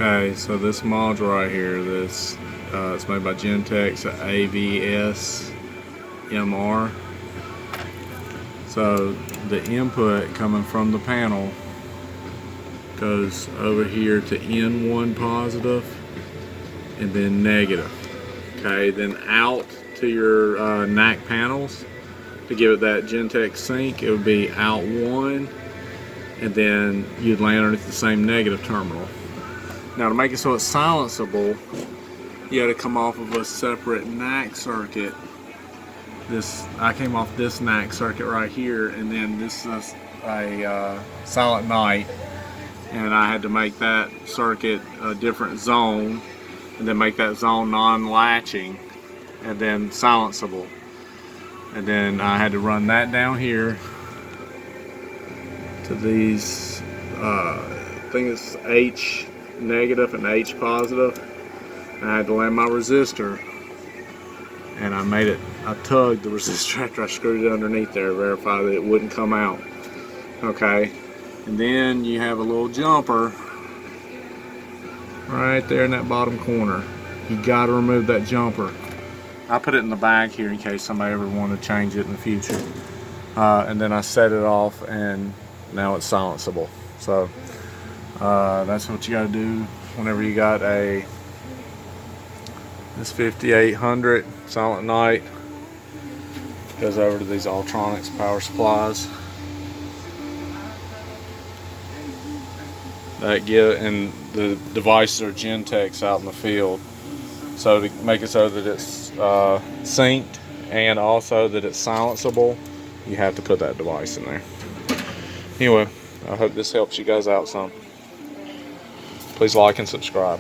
Okay, so this module right here, this it's made by Gentex, AVS MR. So the input coming from the panel goes over here to N1 positive and then negative. Okay, then out to your NAC panels to give it that Gentex sync, it would be out 1, and then you'd land underneath the same negative terminal. Now to make it so it's silenceable, you had to come off of a separate NAC circuit. I came off this NAC circuit right here, and then this is a silent night, and I had to make that circuit a different zone, and then make that zone non-latching, and then silenceable. And then I had to run that down here to these, I think it's H negative and H positive. And I had to land my resistor, and I tugged the resistor after I screwed it underneath there to verify that it wouldn't come out. Okay, and then you have a little jumper right there in that bottom corner. You got to remove that jumper. I put it in the bag here in case somebody ever wanted to change it in the future. And then I set it off, and now it's silenceable. So that's what you got to do whenever you got this 5800 Silent Night. Goes over to these Ultronics power supplies. And the devices are Gentex out in the field. So to make it so that it's synced and also that it's silenceable, you have to put that device in there. Anyway, I hope this helps you guys out some. Please like and subscribe.